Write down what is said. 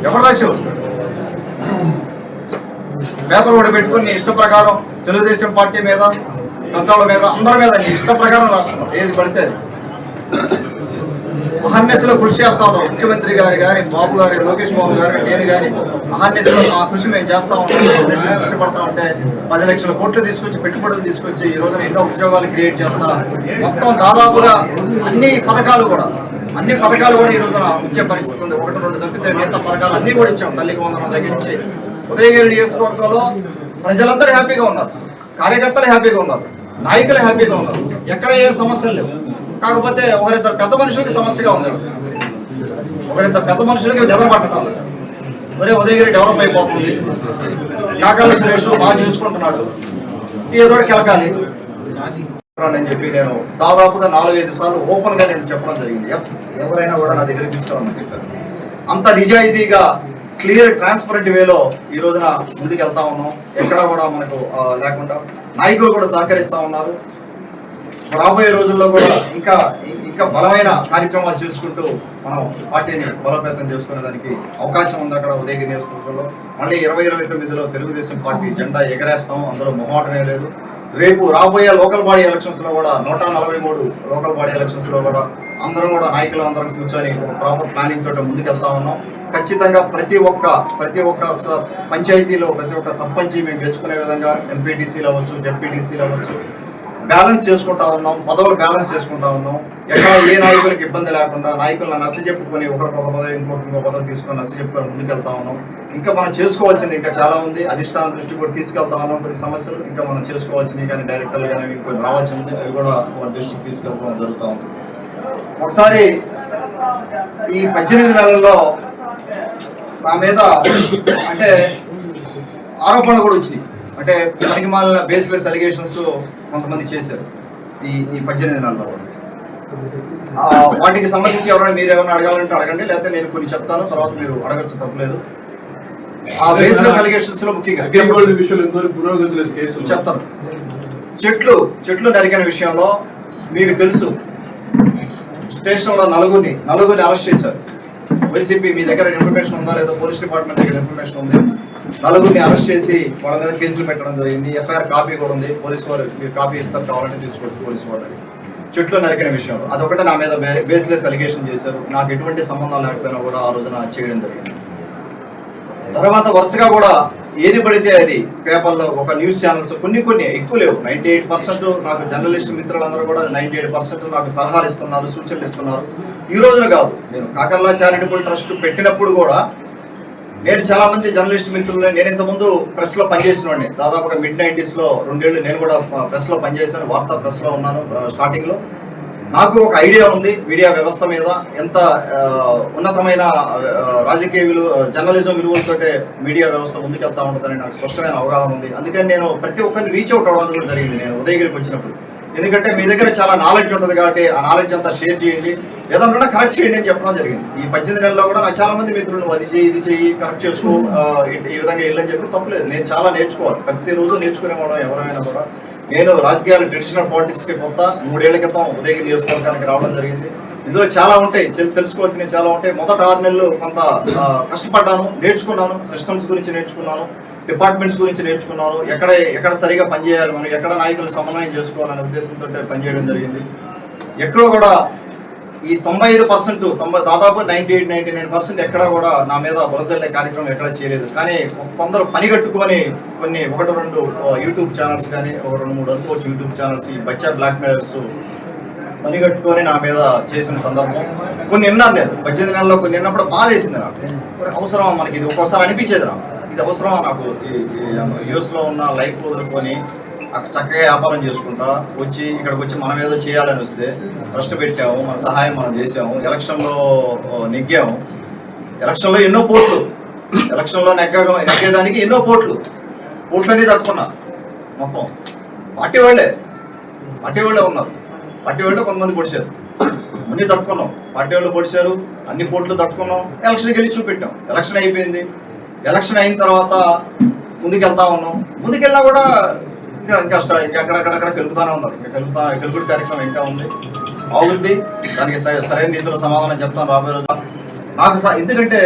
ఎవరు రాశారు? పేపర్ కూడా పెట్టుకుని ఇష్ట ప్రకారం తెలుగుదేశం పార్టీ మీద, పెద్దవాళ్ళ మీద, అందరి మీద ఇష్ట ప్రకారం రాస్తున్నాం. ఏది పడితే అది అహర్నిశలో కృషి చేస్తా ఉన్నాం. ముఖ్యమంత్రి గారు కానీ, బాబు గారు, లోకేష్ బాబు గారు, నేను కానీ అహర్నిశలో ఆ కృషి మేము చేస్తా ఉన్నాం. కష్టపడతా ఉంటే 10 లక్షల కోట్లు తీసుకొచ్చి, పెట్టుబడులు తీసుకొచ్చి ఈ రోజున ఎన్నో ఉద్యోగాలు క్రియేట్ చేస్తా, మొత్తం దాదాపుగా అన్ని పథకాలు కూడా ఈ రోజున ఇచ్చే పరిస్థితి ఉంది. 1-2 తప్పితే మిగతా పథకాలు అన్ని కూడా ఇచ్చాం. తల్లికి వందనం దగ్గర నుంచి ఉదయగిరి నియోజకవర్గంలో ప్రజలందరూ హ్యాపీగా ఉన్నారు, కార్యకర్తలు హ్యాపీగా ఉన్నారు, నాయకులు హ్యాపీగా ఉన్నారు. ఎక్కడ ఏ సమస్యలు లేవు. కాకపోతే ఒకరిద్దరు పెద్ద మనుషులకి సమస్యగా ఉంది. ఒకరిద్దరు పెద్ద మనుషులకి నిద్రపట్టడం. మరి ఉదయగిరి డెవలప్ అయిపోతుంది, కాకర్ల సురేష్ బాగా చేసుకుంటున్నాడు, ఏదో కెలకాలి అని చెప్పి నేను దాదాపుగా 4-5 సార్లు ఓపెన్ గా నేను చెప్పడం జరిగింది. ఎవరైనా కూడా నా దగ్గరికి తీసుకోవాలని చెప్పారు. అంత నిజాయితీగా క్లియర్ ట్రాన్స్పరెంట్ వేలో ఈ రోజున ముందుకు వెళ్తా ఉన్నాం. ఎక్కడా కూడా మనకు లేకుండా నాయకులు కూడా సహకరిస్తా ఉన్నారు. రాబోయే రోజుల్లో కూడా ఇంకా బలమైన కార్యక్రమాలు చేసుకుంటూ మనం పార్టీని బలోపేతం చేసుకునే దానికి అవకాశం ఉంది. అక్కడ ఉదయగిరి నియోజకవర్గంలో మళ్ళీ 2029లో తెలుగుదేశం పార్టీ జెండా ఎగరేస్తాం. అందులో మొహమాటమే లేదు. రేపు రాబోయే లోకల్ బాడీ ఎలక్షన్స్ లో కూడా 143 లోకల్ బాడీ ఎలక్షన్స్ లో కూడా అందరం కూడా నాయకులు అందరం కూర్చొని ఒక ప్రాపర్ ప్లానింగ్ తోటి ముందుకెళ్తా ఉన్నాం. ఖచ్చితంగా ప్రతి ఒక్క పంచాయతీలో ప్రతి ఒక్క సర్పంచ్ మేము గెలుచుకునే విధంగా ఎంపీటీసీలు అవ్వచ్చు, జెడ్పీటీసీలు అవ్వచ్చు బ్యాలెన్స్ చేసుకుంటా ఉన్నాం. పదవులు బ్యాలెన్స్ చేసుకుంటా ఉన్నాం. ఎక్కడ ఏ నాయకులకు ఇబ్బంది లేకుండా నాయకులను నచ్చజెప్పుకొని ఒకరికొక పదవి ఇంకొక పదవి తీసుకొని నచ్చజెప్పుకొని ముందుకెళ్తా ఉన్నాం. ఇంకా మనం చేసుకోవాల్సింది ఇంకా చాలా ఉంది. అధిష్టానం దృష్టి కూడా తీసుకెళ్తా ఉన్నాం. కొన్ని సమస్యలు ఇంకా మనం చేసుకోవాల్సింది కానీ డైరెక్టర్లు కానీ కొన్ని రావాల్సింది, అవి కూడా వారి దృష్టికి తీసుకెళ్తాం జరుగుతూ ఉంది. ఒకసారి ఈ 18 నెలల్లో నా మీద అంటే ఆరోపణలు కూడా వచ్చినాయి. అంటే పనికి మాలిన బేస్లెస్ అలిగేషన్స్ కొంతమంది చేశారు ఈ 18 నెలల్లో. వాటికి సంబంధించి ఎవరైనా మీరు ఏమైనా అడగాలంటే అడగండి, లేకపోతే నేను కొన్ని చెప్తాను, తర్వాత మీరు అడగచ్చు, తప్పలేదు. ఆ బేస్లెస్ అలిగేషన్స్ లో ముఖ్యంగా చెప్తాను. చెట్లు నరికిన విషయంలో మీకు తెలుసు, స్టేషన్లో నలుగురిని అరెస్ట్ చేశారు. వైసీపీ మీ దగ్గర ఇన్ఫర్మేషన్ ఉందా లేదా? పోలీస్ డిపార్ట్మెంట్ దగ్గర ఇన్ఫర్మేషన్ ఉంది. నలుగురిని అరెస్ట్ చేసి వాళ్ళ మీద కేసులు పెట్టడం జరిగింది. ఎఫ్ఐఆర్ కాపీ కూడా ఉంది. పోలీసు వారు మీరు కాపీ ఇస్తారు, కావాలంటే తీసుకోవచ్చు పోలీసు వాళ్ళకి. చెట్లు నరికిన విషయంలో అదొకటే నా మీద బేస్లెస్ అలిగేషన్ చేశారు. నాకు ఎటువంటి సంబంధం లేకపోయినా కూడా ఆ రోజున చేయడం జరిగింది. తర్వాత వరుసగా కూడా ఏది పడితే అది పేపర్లో ఒక న్యూస్ ఛానల్స్ కొన్ని ఎక్కువ లేవు. 98% నాకు జర్నలిస్ట్ మిత్రులందరూ కూడా 98% నాకు సలహాలు ఇస్తున్నారు, సూచనలు ఇస్తున్నారు. ఈ రోజున కాదు, నేను కాకర్ల చారిటబుల్ ట్రస్ట్ పెట్టినప్పుడు కూడా నేను చాలా మంది జర్నలిస్ట్ మిత్రులు, నేను ఇంతకుముందు ప్రెస్ లో పనిచేసినవాడిని. దాదాపుగా mid-90s లో 2 ఏళ్ళు నేను కూడా ప్రెస్ లో పనిచేశాను. వార్తా ప్రెస్ లో ఉన్నాను. స్టార్టింగ్ లో నాకు ఒక ఐడియా ఉంది మీడియా వ్యవస్థ మీద. ఎంత ఉన్నతమైన రాజకీయ జర్నలిజం విలువలతోటే మీడియా వ్యవస్థ ముందుకెళ్తా ఉంటుందని నాకు స్పష్టమైన అవగాహన ఉంది. అందుకని నేను ప్రతి ఒక్కరిని రీచ్ అవుట్ అవ్వడం కూడా జరిగింది నేను ఉదయగిరికి వచ్చినప్పుడు. ఎందుకంటే మీ దగ్గర చాలా నాలెడ్జ్ ఉంటుంది కాబట్టి ఆ నాలెడ్జ్ అంతా షేర్ చేయండి, ఏదన్నా కరెక్ట్ చేయండి అని చెప్పడం జరిగింది. ఈ 18 నెలల్లో కూడా నాకు చాలా మంది మిత్రులు అది చేయి ఇది చెయ్యి కరెక్ట్ చేసుకో ఈ విధంగా వెళ్ళని చెప్పి తప్పలేదు. నేను చాలా నేర్చుకోవాలి, ప్రతిరోజు నేర్చుకునేవాడు ఎవరైనా కూడా. నేను రాజకీయాలు ట్రెడిషనల్ పాలిటిక్స్కి కొత్త 3 ఏళ్ల క్రితం ఉదయగిరి నియోజకవర్గానికి రావడం జరిగింది. ఇందులో చాలా ఉంటాయి, తెలుసుకోవాల్సినవి చాలా ఉంటాయి. మొదటి 6 నెలలు కొంత కష్టపడ్డాను, నేర్చుకున్నాను. సిస్టమ్స్ గురించి నేర్చుకున్నాను, డిపార్ట్మెంట్స్ గురించి నేర్చుకున్నాను. ఎక్కడ సరిగా పనిచేయాలి, మనం ఎక్కడ నాయకులు సమన్వయం చేసుకోవాలనే ఉద్దేశంతో పనిచేయడం జరిగింది. ఎక్కడో కూడా ఈ 95% దాదాపు 98-99% ఎక్కడా కూడా నా మీద బురజల్లే కార్యక్రమం ఎక్కడా చేయలేదు. కానీ కొందరు పని కట్టుకొని కొన్ని 1-2 యూట్యూబ్ ఛానల్స్ కానీ 1-2-3 అనుకోవచ్చు యూట్యూబ్ ఛానల్స్ ఈ బచ్చా బ్లాక్ మెయిలర్స్ పని కట్టుకొని నా మీద చేసిన సందర్భం కొన్ని విన్నాను. నేను 18 నెలల్లో కొన్ని విన్నప్పుడు బాధ వేసింది నాకు. అవసరమా మనకి ఇది? ఒక్కోసారి అనిపించేది నాకు, ఇది అవసరమా నాకు? యూఎస్లో ఉన్న లైఫ్ వదులుకొని అక్కడ చక్కగా వ్యాపారం చేసుకుంటా ఇక్కడికి వచ్చి మనం ఏదో చేయాలని వస్తే ట్రస్ట్ పెట్టాము, మన సహాయం మనం చేసాము, ఎలక్షన్లో నెగ్గాము. ఎలక్షన్లో ఎన్నో పోట్లు, ఎలక్షన్లో నెగ్గేదానికి ఎన్నో పోట్లన్నీ తట్టుకున్నా. మొత్తం పార్టీ వాళ్ళే ఉన్నారు. పార్టీ వాళ్ళు కొంతమంది పొడిచారు, అన్నీ తట్టుకున్నాం. పార్టీ వాళ్ళు పొడిచారు, అన్ని పోట్లు తట్టుకున్నాం. ఎలక్షన్ గెలిచి చూపెట్టాం. ఎలక్షన్ అయిపోయింది. ఎలక్షన్ అయిన తర్వాత ముందుకెళ్తా ఉన్నాం. ముందుకెళ్ళినా కూడా ఇంకా అక్కడక్కడ కెలుపుతానే ఉన్నారు. కెలుపుడు కార్యక్రమం ఇంకా ఉంది, అవుతుంది. దానికి సరైన రీతిలో సమాధానం చెప్తాను రాబోయే రోజు. నాకు ఎందుకంటే